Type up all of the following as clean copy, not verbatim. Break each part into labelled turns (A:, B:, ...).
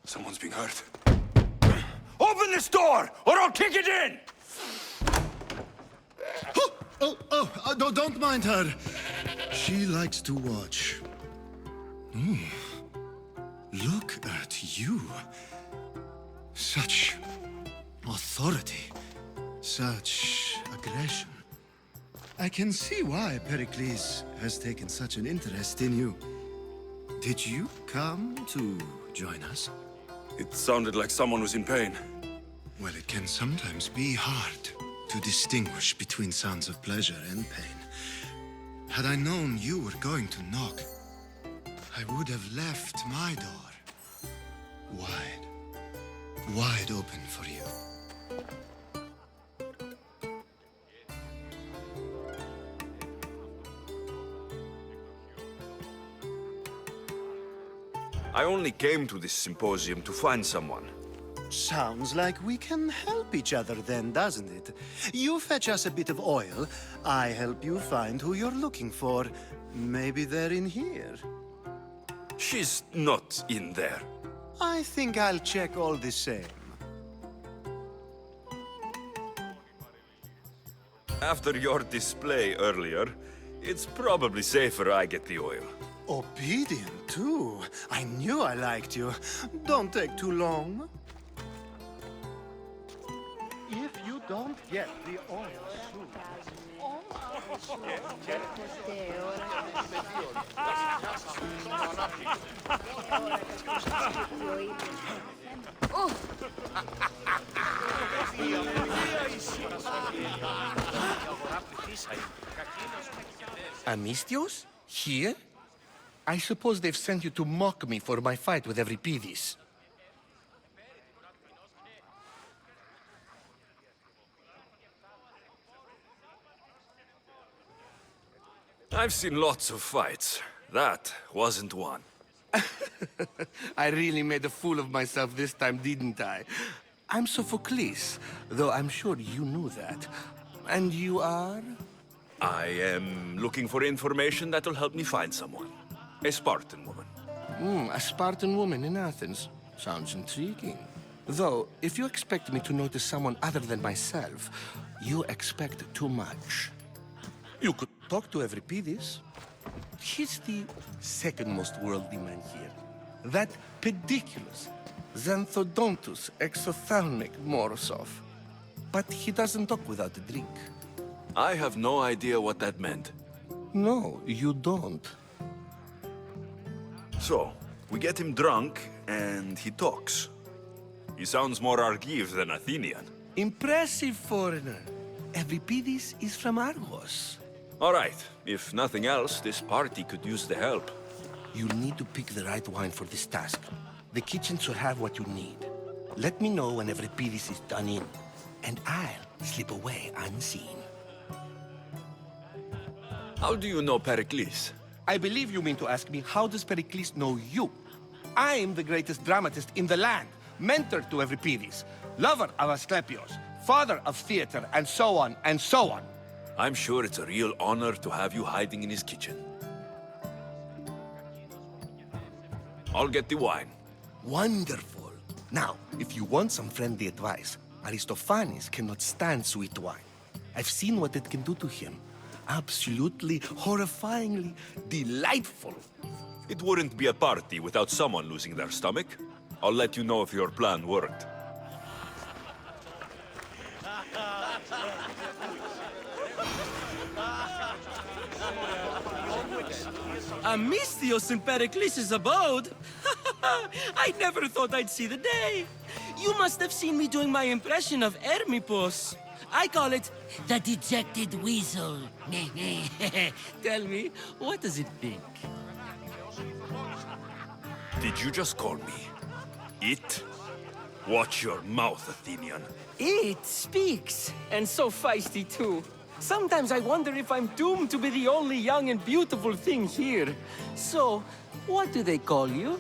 A: Someone's being hurt. Open this door, or I'll kick it in!
B: Don't mind her. She likes to watch. Look at you. Such authority. Such aggression. I can see why Pericles has taken such an interest in you. Did you come to join us?
A: It sounded like someone was in pain.
B: Well, it can sometimes be hard to distinguish between sounds of pleasure and pain. Had I known you were going to knock, I would have left my door wide open for you.
A: I only came to this symposium to find someone.
B: Sounds like we can help each other then, doesn't it? You fetch us a bit of oil, I help you find who you're looking for. Maybe they're in here.
A: She's not in there.
B: I think I'll check all the same.
A: After your display earlier, it's probably safer I get the oil.
B: Obedient, too. I knew I liked you. Don't take too long. If you don't get the oil soon...
C: Amistios? Here? I suppose they've sent you to mock me for my fight with Euripides.
A: I've seen lots of fights. That wasn't one.
C: I really made a fool of myself this time, didn't I? I'm Sophocles, though I'm sure you knew that. And you are?
A: I am looking for information that'll help me find someone. A Spartan woman.
C: A Spartan woman in Athens. Sounds intriguing. Though, if you expect me to notice someone other than myself, you expect too much. You could talk to Euripides. He's the second most worldly man here. That pediculous, xanthodontus exophthalmic Morosov. But he doesn't talk without a drink.
A: I have no idea what that meant.
C: No, you don't.
A: So, we get him drunk, and he talks. He sounds more Argive than Athenian.
C: Impressive foreigner. Euripides is from Argos.
A: All right, if nothing else, this party could use the help.
C: You need to pick the right wine for this task. The kitchen should have what you need. Let me know when Euripides is done in, and I'll slip away unseen.
A: How do you know Pericles?
C: I believe you mean to ask me, how does Pericles know you? I'm the greatest dramatist in the land, mentor to Euripides, lover of Asclepios, father of theater, and so on, and so on.
A: I'm sure it's a real honor to have you hiding in his kitchen. I'll get the wine.
C: Wonderful. Now, if you want some friendly advice, Aristophanes cannot stand sweet wine. I've seen what it can do to him. Absolutely, horrifyingly delightful.
A: It wouldn't be a party without someone losing their stomach. I'll let you know if your plan worked.
D: Amistios in Pericles' abode? I never thought I'd see the day. You must have seen me doing my impression of Hermippos. I call it the dejected weasel. Tell me, what does it think?
A: Did you just call me it? Watch your mouth, Athenian.
D: It speaks, and so feisty too. Sometimes I wonder if I'm doomed to be the only young and beautiful thing here. So, what do they call you?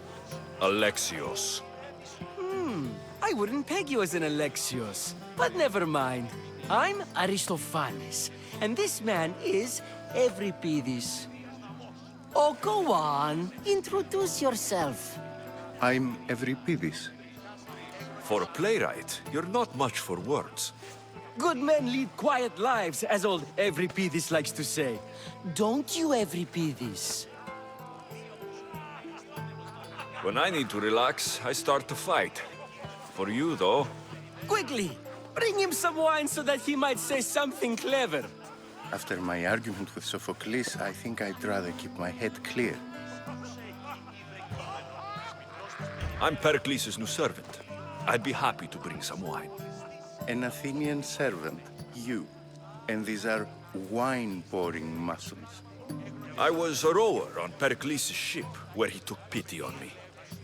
A: Alexios.
D: I wouldn't peg you as an Alexios, but never mind. I'm Aristophanes, and this man is Euripides. Oh, go on. Introduce yourself.
E: I'm Evripidis.
A: For a playwright, you're not much for words.
D: Good men lead quiet lives, as old Evripidis likes to say. Don't you, Evripidis?
A: When I need to relax, I start to fight. For you, though,
D: Quickly, bring him some wine so that he might say something clever.
E: After my argument with Sophocles, I think I'd rather keep my head clear.
A: I'm Pericles' new servant. I'd be happy to bring some wine.
E: An Athenian servant, you. And these are wine-pouring muscles.
A: I was a rower on Pericles' ship, where he took pity on me.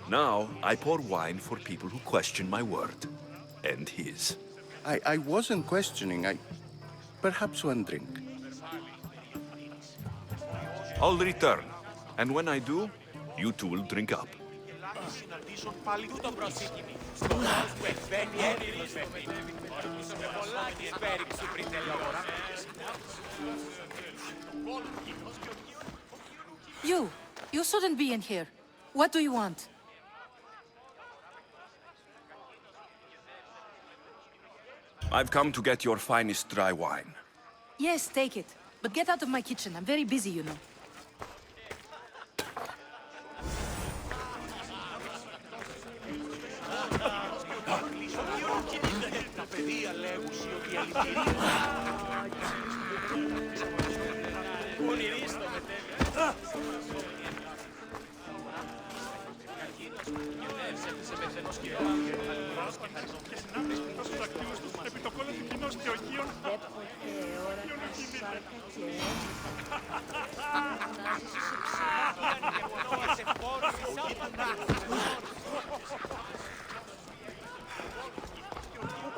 A: Now, I pour wine for people who question my word. And his.
E: I wasn't questioning, Perhaps one drink.
A: I'll return. And when I do, you two will drink up.
F: You shouldn't be in here. What do you want?
A: I've come to get your finest dry wine.
F: Yes, take it. But get out of my kitchen. I'm very busy, you know.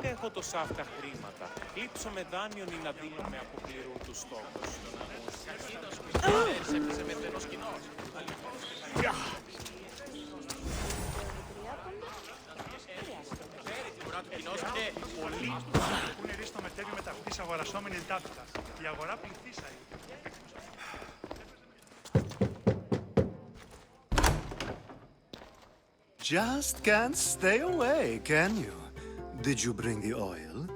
G: Πότε έχω τόσα αυτά χρήματα. Λείψω με δάνειον ή να δίνω με αποκληρούν τους στόχους.
H: Πολλοί έχουν ρίξει το μετέβιο μεταχτής αγορασόμενη εντάτιτα. Η αγορά πληθύσαει.
B: Just can't stay away, can you? Did you bring the oil?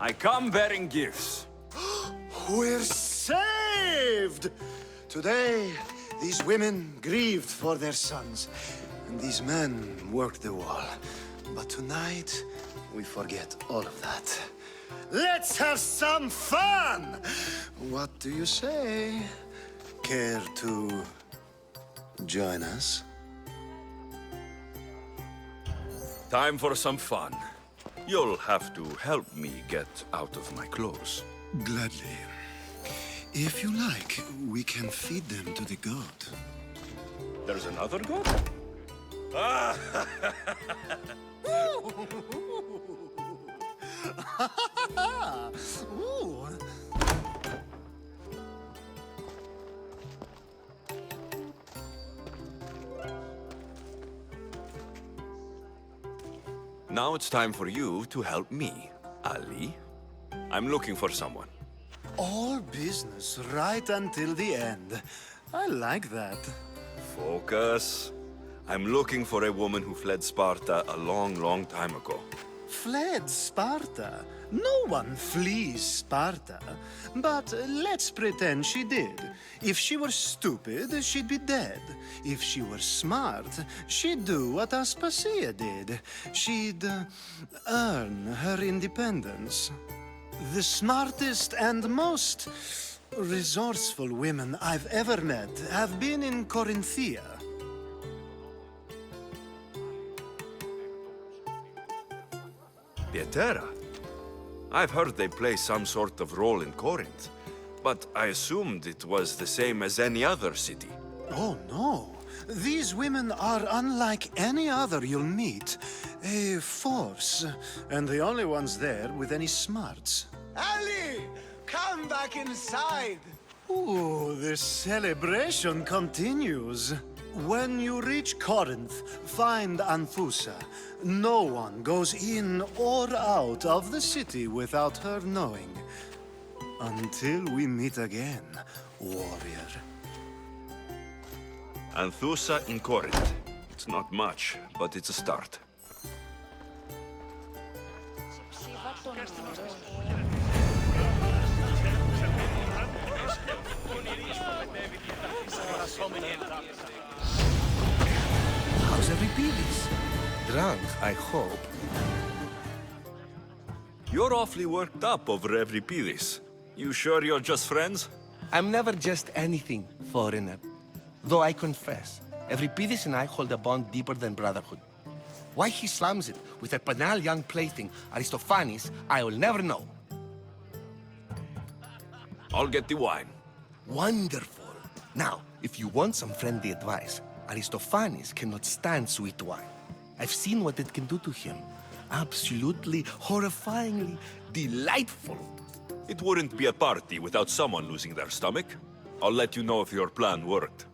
A: I come bearing gifts.
B: We're saved! Today, these women grieved for their sons, and these men worked the wall. But tonight, we forget all of that. Let's have some fun! What do you say? Care to join us?
A: Time for some fun. You'll have to help me get out of my clothes.
B: Gladly. If you like, we can feed them to the god.
A: There's another god?
B: Ooh.
A: Now it's time for you to help me, Ali. I'm looking for someone.
B: All business right until the end. I like that.
A: Focus. I'm looking for a woman who fled Sparta a long, long time ago.
B: Fled Sparta? No one flees Sparta. But let's pretend she did. If she were stupid, she'd be dead. If she were smart, she'd do what Aspasia did. She'd earn her independence. The smartest and most resourceful women I've ever met have been in Corinthia.
A: Pietera? I've heard they play some sort of role in Corinth, but I assumed it was the same as any other city.
B: Oh, no. These women are unlike any other you'll meet. A force, and the only ones there with any smarts.
I: Ali! Come back inside!
B: Ooh, the celebration continues. When you reach Corinth, find Anfusa. No one goes in or out of the city without her knowing. Until we meet again, warrior.
A: Anthusa in Corinth. It's not much, but it's a start.
C: How's Euripides? Drunk, I hope.
A: You're awfully worked up over Euripides. You sure you're just friends?
C: I'm never just anything, foreigner. Though I confess, Euripides and I hold a bond deeper than brotherhood. Why he slams it with a banal young plaything, Aristophanes, I will never know.
A: I'll get the wine.
C: Wonderful. Now, if you want some friendly advice, Aristophanes cannot stand sweet wine. I've seen what it can do to him. Absolutely, horrifyingly delightful.
A: It wouldn't be a party without someone losing their stomach. I'll let you know if your plan worked.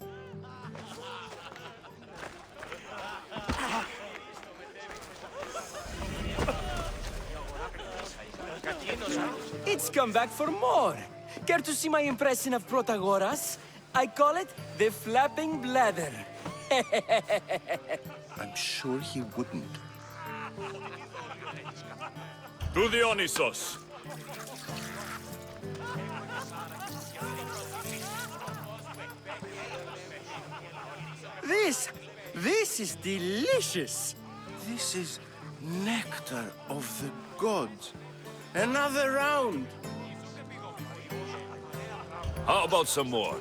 D: It's come back for more. Care to see my impression of Protagoras? I call it the flapping bladder.
E: I'm sure he wouldn't.
A: To the Onisos!
D: This is delicious.
E: This is nectar of the gods. Another round!
A: How about some more?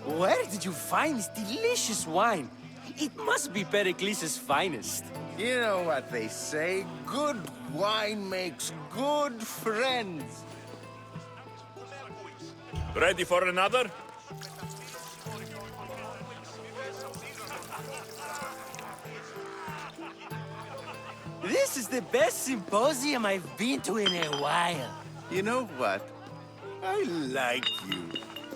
D: Where did you find this delicious wine? It must be Pericles' finest.
E: You know what they say, good wine makes good friends.
A: Ready for another?
D: This is the best symposium I've been to in a while.
E: You know what? I like you.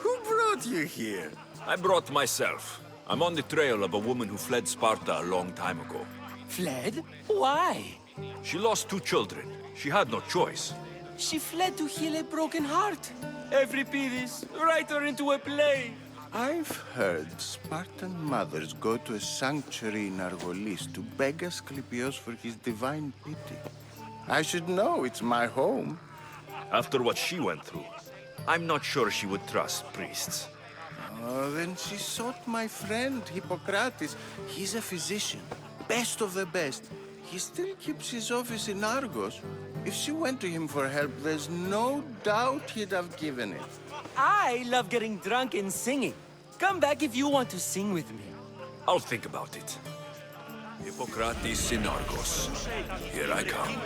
E: Who brought you here?
A: I brought myself. I'm on the trail of a woman who fled Sparta a long time ago.
D: Fled? Why?
A: She lost 2 children. She had no choice.
D: She fled to heal a broken heart. Euripides, write her into a play.
E: I've heard Spartan mothers go to a sanctuary in Argolis to beg Asclepios for his divine pity. I should know, it's my home.
A: After what she went through, I'm not sure she would trust priests.
E: Oh, then she sought my friend, Hippocrates. He's a physician, best of the best. He still keeps his office in Argos. If she went to him for help, there's no doubt he'd have given it.
D: I love getting drunk and singing. Come back if you want to sing with me.
A: I'll think about it. Hippocrates in Argos. Here I come.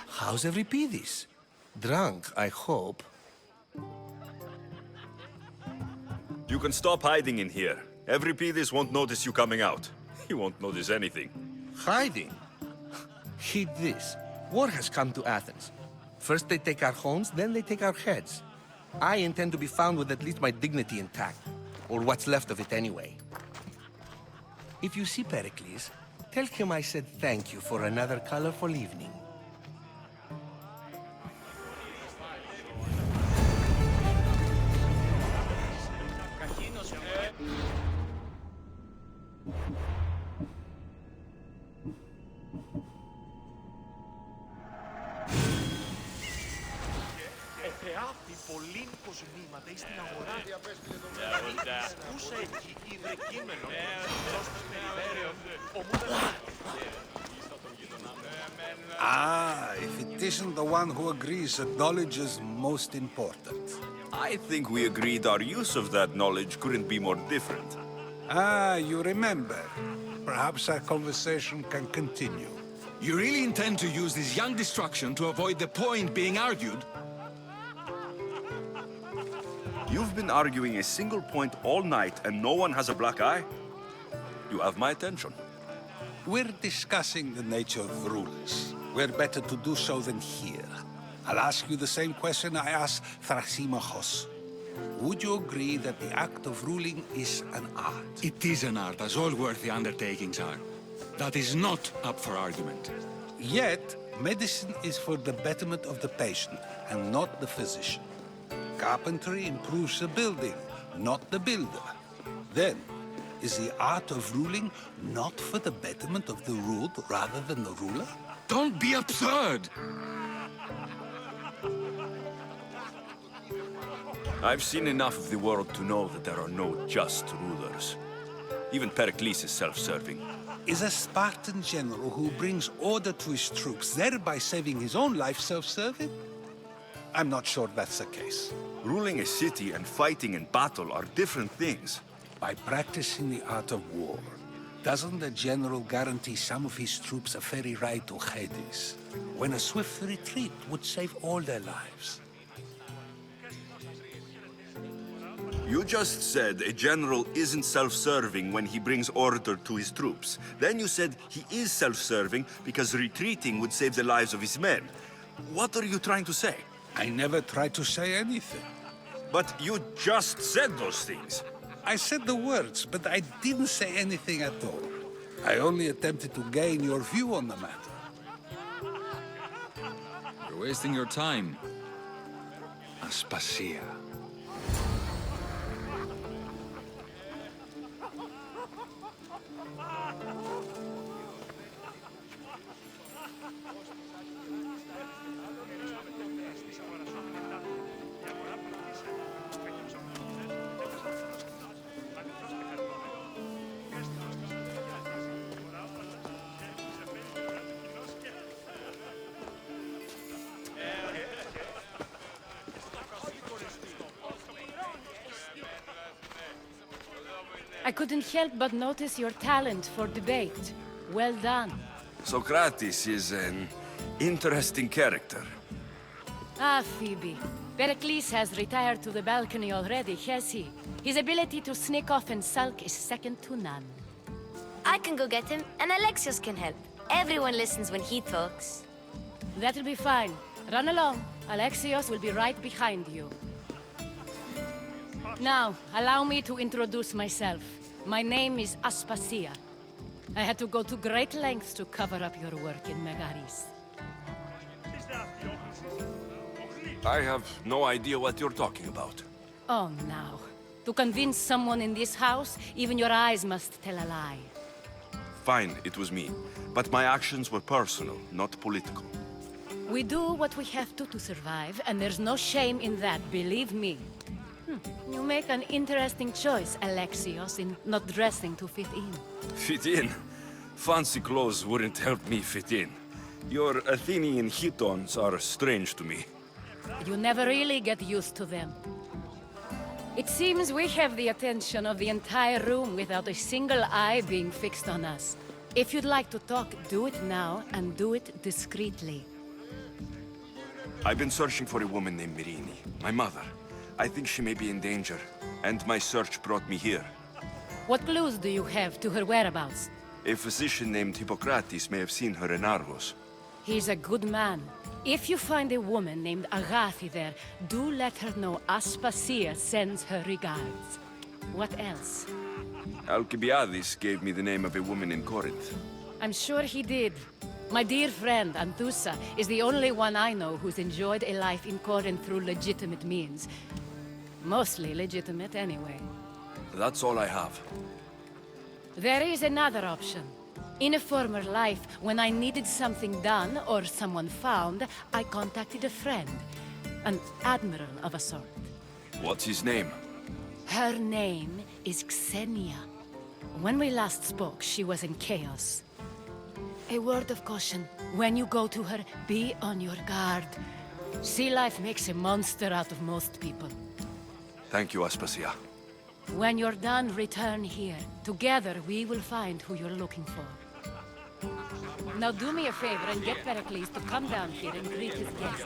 C: How's Euripides? Drunk, I hope.
A: You can stop hiding in here. Euripides won't notice you coming out. He won't notice anything.
C: Hiding? Heed this. War has come to Athens. First they take our homes, then they take our heads. I intend to be found with at least my dignity intact. Or what's left of it anyway. If you see Pericles, tell him I said thank you for another colorful evening.
H: Θεάφη πολλήν κοσμήματα εις την αγορά. Ούσα εκεί είδε κείμενο. Δώστος περιβέρεων.
J: Ah, if it isn't the one who agrees that knowledge is most important.
A: I think we agreed our use of that knowledge couldn't be more different.
J: Ah, you remember. Perhaps our conversation can continue.
K: You really intend to use this young destruction to avoid the point being argued?
A: You've been arguing a single point all night and no one has a black eye? You have my attention.
J: We're discussing the nature of rules. We're better to do so than here. I'll ask you the same question I asked Thrasymachos. would you agree that the act of ruling is an art?
K: It is an art, as all worthy undertakings are. That is not up for argument.
J: Yet, medicine is for the betterment of the patient, and not the physician. Carpentry improves the building, not the builder. Then, is the art of ruling not for the betterment of the ruled rather than the ruler?
K: Don't be absurd!
A: I've seen enough of the world to know that there are no just rulers. Even Pericles is self-serving.
J: Is a Spartan general who brings order to his troops, thereby saving his own life, self-serving? I'm not sure that's the case.
A: Ruling a city and fighting in battle are different things.
J: By practicing the art of war, doesn't the general guarantee some of his troops a ferry ride to Hades, when a swift retreat would save all their lives?
A: You just said a general isn't self-serving when he brings order to his troops. Then you said he is self-serving because retreating would save the lives of his men. What are you trying to say?
J: I never tried to say anything.
A: But you just said those things.
J: I said the words, but I didn't say anything at all. I only attempted to gain your view on the matter.
K: You're wasting your time. Aspasia.
F: I couldn't help but notice your talent for debate. Well done.
A: Socrates is an interesting character.
F: Ah, Phoebe. Pericles has retired to the balcony already, has he? His ability to sneak off and sulk is second to none.
L: I can go get him, and Alexios can help. Everyone listens when he talks.
F: That'll be fine. Run along. Alexios will be right behind you. Now, allow me to introduce myself. My name is Aspasia. I had to go to great lengths to cover up your work in Megaris.
A: I have no idea what you're talking about.
F: Oh, now. To convince someone in this house, even your eyes must tell a lie.
A: Fine, it was me. But my actions were personal, not political.
F: We do what we have to survive, and there's no shame in that, believe me. You make an interesting choice, Alexios, in not dressing to fit in.
A: Fit in? Fancy clothes wouldn't help me fit in. Your Athenian chitons are strange to me.
F: You never really get used to them. It seems we have the attention of the entire room without a single eye being fixed on us. If you'd like to talk, do it now, and do it discreetly.
A: I've been searching for a woman named Myrine, my mother. I think she may be in danger, and my search brought me here.
F: What clues do you have to her whereabouts?
A: A physician named Hippocrates may have seen her in Argos.
F: He's a good man. If you find a woman named Agathi there, do let her know Aspasia sends her regards. What else?
A: Alcibiades gave me the name of a woman in Corinth.
F: I'm sure he did. My dear friend, Anthusa, is the only one I know who's enjoyed a life in Corinth through legitimate means. Mostly legitimate, anyway.
A: That's all I have.
F: There is another option. In a former life, when I needed something done or someone found, I contacted a friend. An admiral of a sort.
A: What's his name?
F: Her name is Xenia. When we last spoke, she was in chaos. A word of caution. When you go to her, be on your guard. Sea life makes a monster out of most people.
A: Thank you, Aspasia.
F: When you're done, return here. Together, we will find who you're looking for. Now do me a favor and get Pericles to come down here and greet his guests.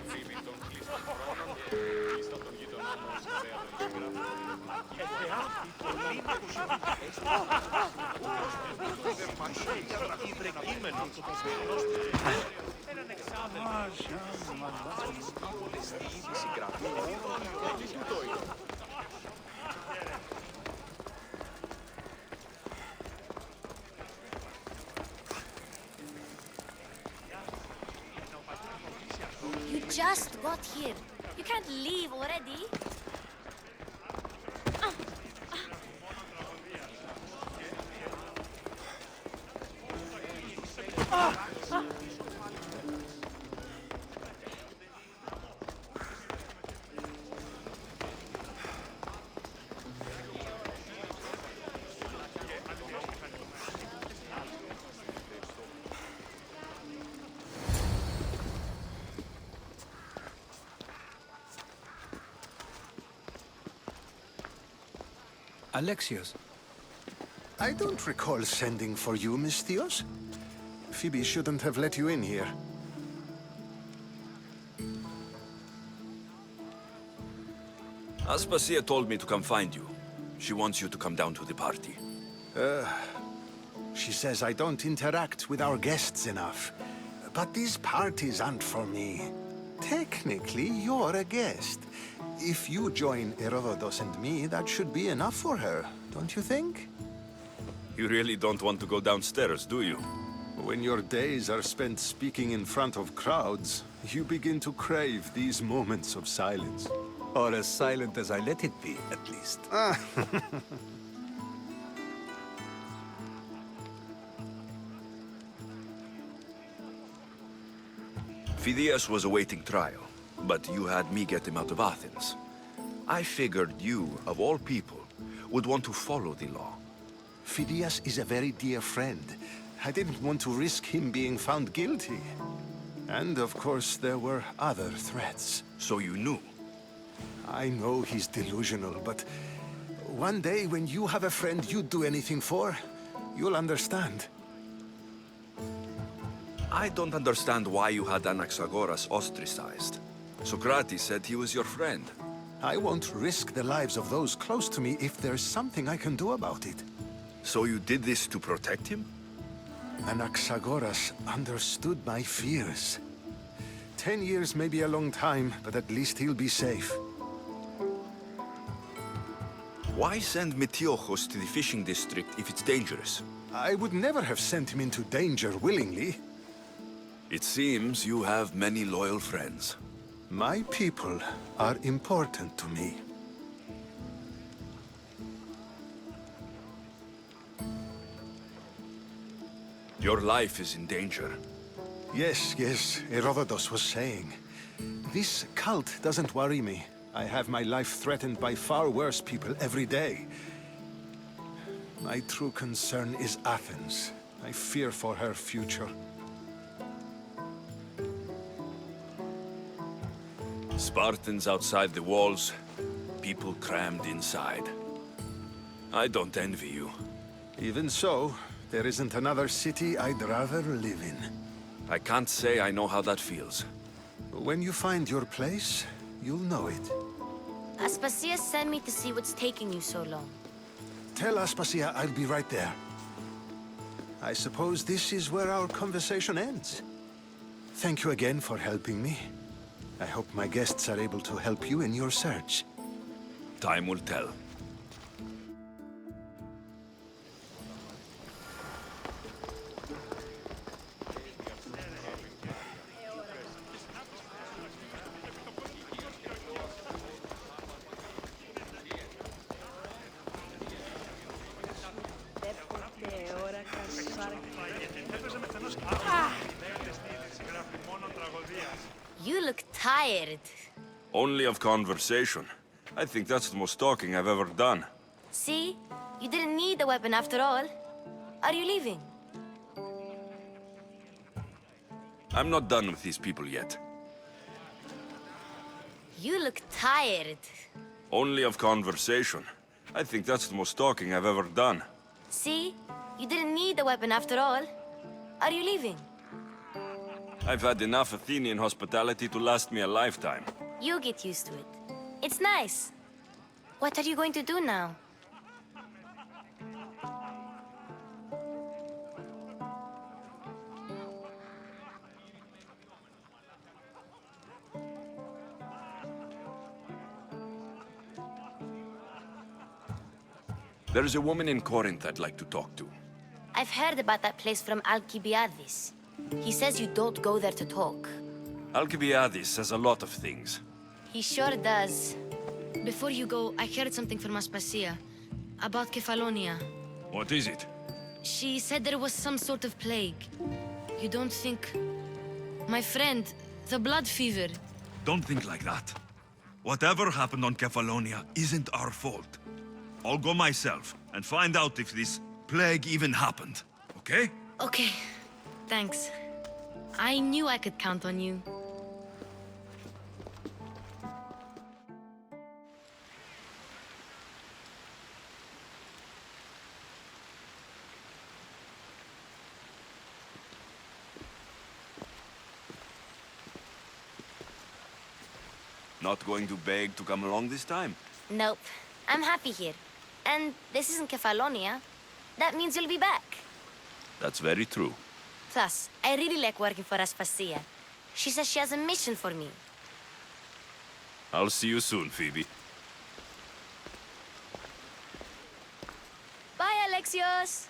L: just got here. You can't leave already.
I: Alexios.
B: I don't recall sending for you, Misthios. Phoebe shouldn't have let you in here.
A: Aspasia told me to come find you. She wants you to come down to the party.
B: She says I don't interact with our guests enough. But these parties aren't for me. Technically, you're a guest. If you join Herodotus and me, that should be enough for her, don't you think?
A: You really don't want to go downstairs, do you?
B: When your days are spent speaking in front of crowds, you begin to crave these moments of silence.
K: Or as silent as I let it be, at least.
A: Phidias was awaiting trial, but you had me get him out of Athens. I figured you, of all people, would want to follow the law.
B: Phidias is a very dear friend. I didn't want to risk him being found guilty. And of course, there were other threats.
A: So you knew?
B: I know he's delusional, but one day when you have a friend you'd do anything for, you'll understand.
A: I don't understand why you had Anaxagoras ostracized. Socrates said he was your friend.
B: I won't risk the lives of those close to me if there's something I can do about it.
A: So you did this to protect him?
B: Anaxagoras understood my fears. 10 years may be a long time, but at least he'll be safe.
A: Why send Metiochos to the fishing district if it's dangerous?
B: I would never have sent him into danger willingly.
A: It seems you have many loyal friends.
B: My people are important to me.
A: Your life is in danger.
B: Yes, Herodotus was saying. This cult doesn't worry me. I have my life threatened by far worse people every day. My true concern is Athens. I fear for her future.
A: Spartans outside the walls, people crammed inside. I don't envy you.
B: Even so, there isn't another city I'd rather live in.
A: I can't say I know how that feels.
B: When you find your place, you'll know it.
L: Aspasia sent me to see what's taking you so long.
B: Tell Aspasia I'll be right there. I suppose this is where our conversation ends. Thank you again for helping me. I hope my guests are able to help you in your search.
A: Time will tell.
L: You look tired.
A: Only of conversation. I think that's the most talking I've ever done.
L: See? You didn't need the weapon after all. Are you leaving?
A: I'm not done with these people yet.
L: You look tired.
A: Only of conversation. I think that's the most talking I've ever done.
L: See? You didn't need the weapon after all. Are you leaving?
A: I've had enough Athenian hospitality to last me a lifetime.
L: You get used to it. It's nice. What are you going to do now?
A: There's a woman in Corinth I'd like to talk to.
L: I've heard about that place from Alcibiades. He says you don't go there to talk.
A: Alcibiades says a lot of things.
L: He sure does. Before you go, I heard something from Aspasia about Kefalonia.
A: What is it?
L: She said there was some sort of plague. You don't think... My friend, the blood fever.
A: Don't think like that. Whatever happened on Kefalonia isn't our fault. I'll go myself and find out if this plague even happened, okay?
L: Okay, thanks. I knew I could count on you.
A: Not going to beg to come along this time?
L: Nope. I'm happy here. And this isn't Kefalonia. That means you'll be back.
A: That's very true.
L: Plus, I really like working for Aspasia. She says she has a mission for me.
A: I'll see you soon, Phoebe.
L: Bye, Alexios!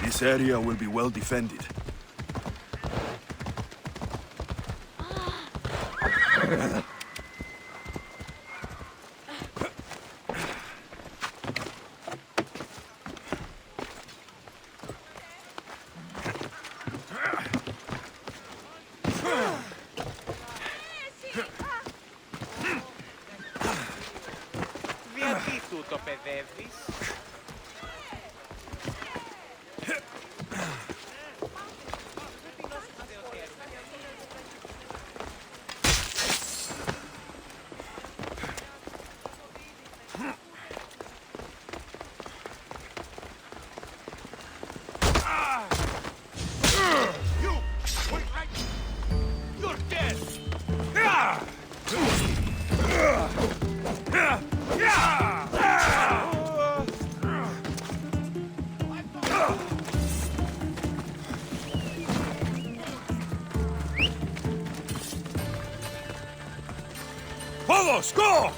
A: This area will be well defended.
G: Γιατί τούτο παιδεύεις?
A: Vamos, go!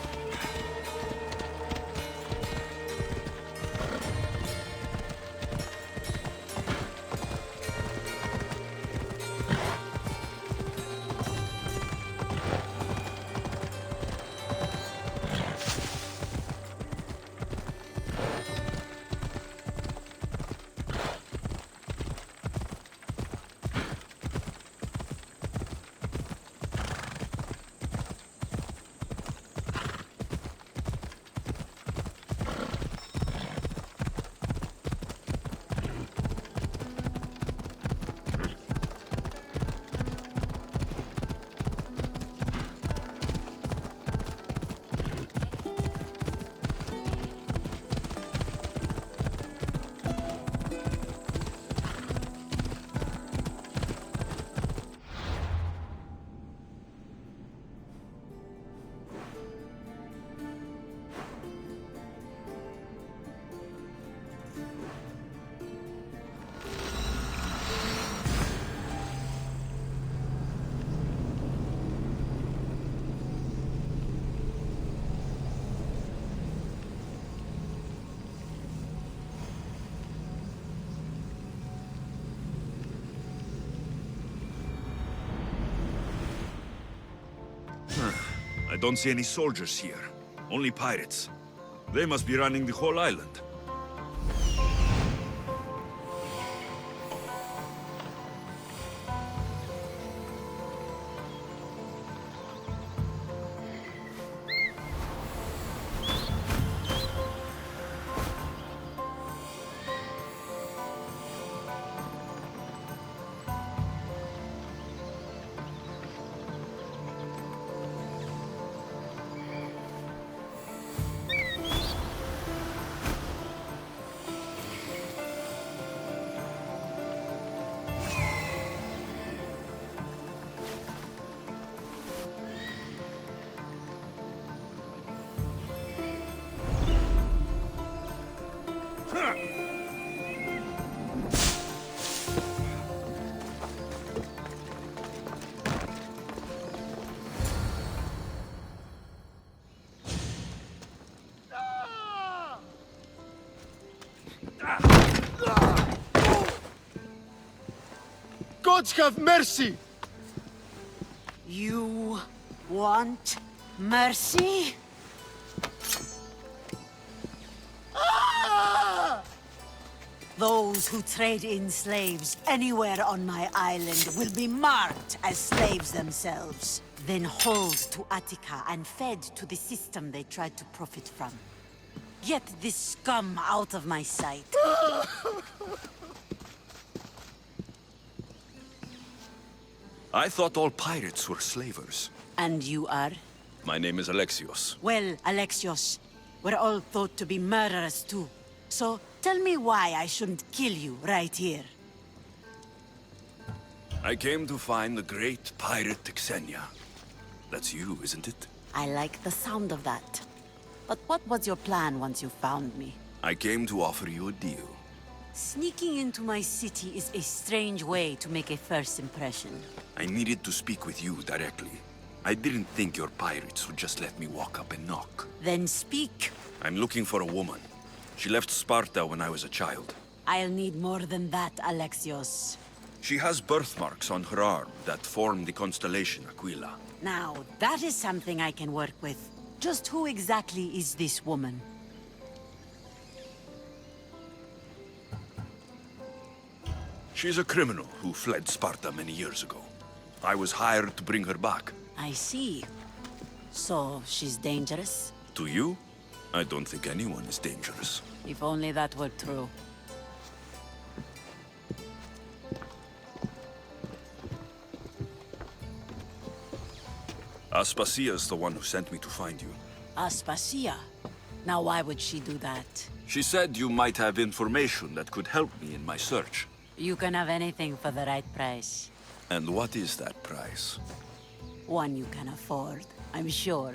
A: don't see any soldiers here. Only pirates. They must be running the whole island.
B: Gods have mercy!
M: You want mercy? Those who trade in slaves anywhere on my island will be marked as slaves themselves, then hauled to Attica and fed to the system they tried to profit from. Get this scum out of my sight.
A: I thought all pirates were slavers.
M: And you are?
A: My name is Alexios.
M: Well, Alexios, we're all thought to be murderers too. So tell me why I shouldn't kill you right here.
A: I came to find the great pirate Xenia. That's you, isn't it?
M: I like the sound of that. But what was your plan once you found me?
A: I came to offer you a deal.
M: Sneaking into my city is a strange way to make a first impression.
A: I needed to speak with you directly. I didn't think your pirates would just let me walk up and knock.
M: Then speak.
A: I'm looking for a woman. She left Sparta when I was a child.
M: I'll need more than that, Alexios.
A: She has birthmarks on her arm that form the constellation Aquila.
M: Now, that is something I can work with. Just who exactly is this woman?
A: She's a criminal who fled Sparta many years ago. I was hired to bring her back.
M: I see. So, she's dangerous?
A: To you? I don't think anyone is dangerous.
M: If only that were true.
A: Aspasia's the one who sent me to find you.
M: Aspasia? Now why would she do that?
A: She said you might have information that could help me in my search.
M: You can have anything for the right price.
A: And what is that price?
M: One you can afford, I'm sure.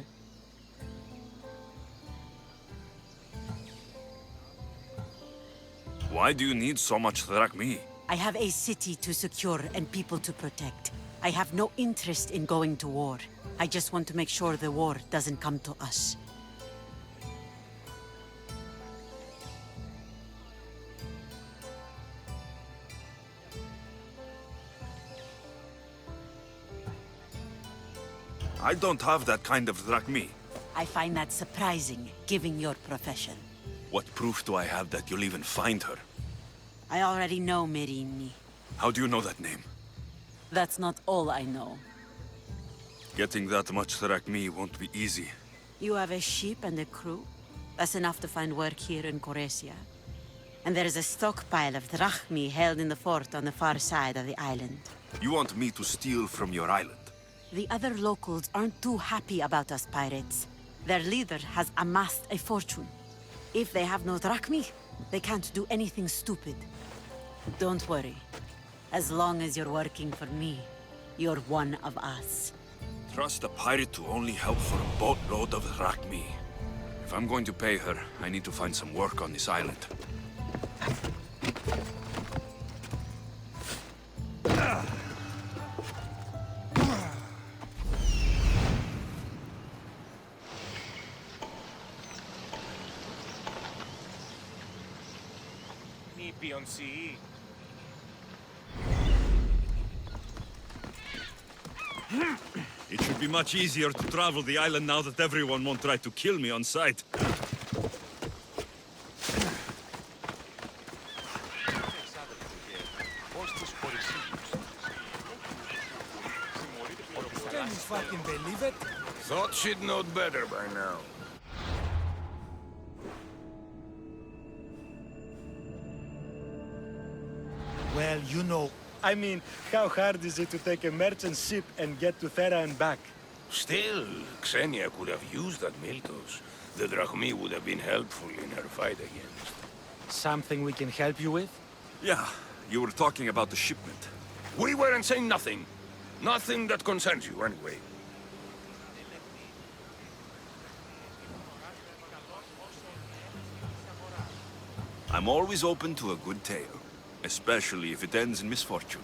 A: Why do you need so much drachmi?
M: I have a city to secure and people to protect. I have no interest in going to war. I just want to make sure the war doesn't come to us.
A: I don't have that kind of drachmi.
M: I find that surprising, given your profession.
A: What proof do I have that you'll even find her?
M: I already know Merini.
A: How do you know that name?
M: That's not all I know.
A: Getting that much drachmi won't be easy.
M: You have a ship and a crew? That's enough to find work here in Coresia. And there is a stockpile of drachmi held in the fort on the far side of the island.
A: You want me to steal from your island?
M: The other locals aren't too happy about us pirates. Their leader has amassed a fortune. If they have no drachmi, they can't do anything stupid. Don't worry. As long as you're working for me, you're one of us.
A: Trust a pirate to only help for a boatload of drachmi. If I'm going to pay her, I need to find some work on this island.
G: Νήπιον σιή.
A: It should be much easier to travel the island now that everyone won't try to kill me on sight.
I: Can you fucking believe it?
E: Thought she'd know better by now.
N: Well, you know, I mean, how hard is it to take a merchant ship and get to Thera and back?
C: Still, Xenia could have used that Miltos. The Drachmi would have been helpful in her fight against.
N: Something we can help you with?
A: Yeah, you were talking about the shipment.
C: We weren't saying nothing. Nothing that concerns you, anyway.
A: I'm always open to a good tale, especially if it ends in misfortune.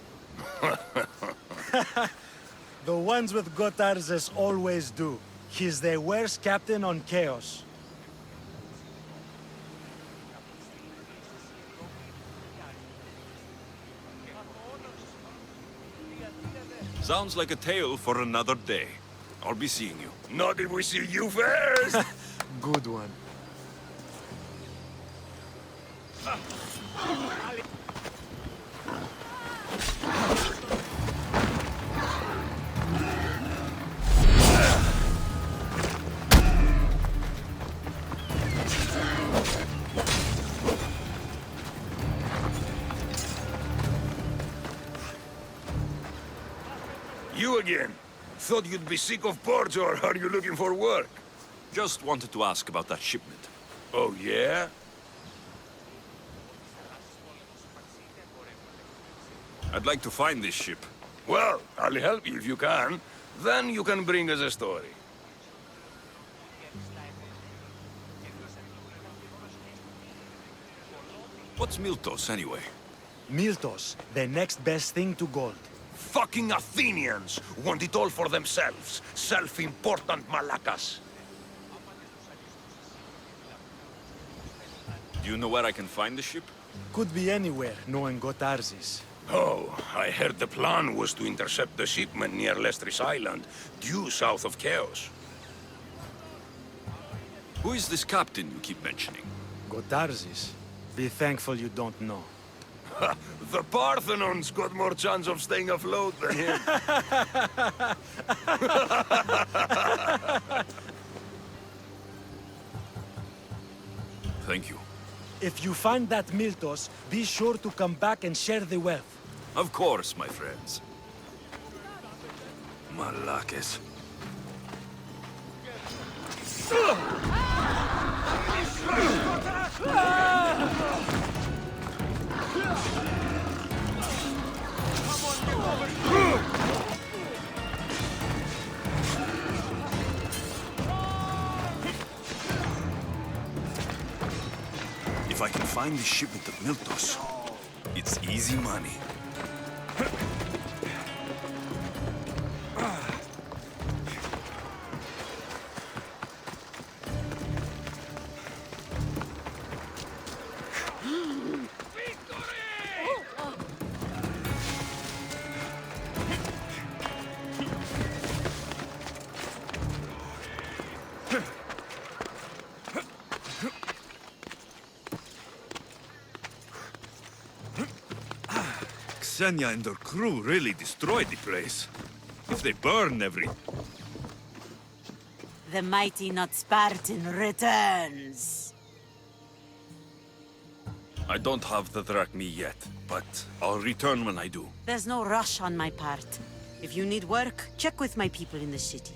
N: The ones with Gotarzes always do. He's the worst captain on Chaos.
A: Sounds like a tale for another day. I'll be seeing you.
C: Not if we see you first!
N: Good one.
C: You again? Thought you'd be sick of ports, or are you looking for work?
A: Just wanted to ask about that shipment.
C: Oh, yeah?
A: I'd like to find this ship.
C: Well, I'll help you if you can. Then you can bring us a story.
A: What's Miltos, anyway?
N: Miltos, the next best thing to gold.
C: Fucking Athenians want it all for themselves. Self-important malacas.
A: Do you know where I can find the ship?
N: Could be anywhere, knowing Gotarzes.
C: Oh, I heard the plan was to intercept the shipment near Lestris Island, due south of Chaos.
A: Who is this captain you keep mentioning?
N: Gotarzes. Be thankful you don't know.
C: The Parthenon's got more chance of staying afloat than him.
A: Thank you.
N: If you find that Miltos, be sure to come back and share the wealth.
A: Of course, my friends. Malakes. If I can find the shipment of Miltos, it's easy money. Xenia and her crew really destroyed the place. If they burn every...
M: The mighty not Spartan returns.
A: I don't have the drachmi yet, but I'll return when I do.
M: There's no rush on my part. If you need work, check with my people in the city.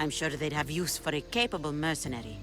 M: I'm sure they'd have use for a capable mercenary.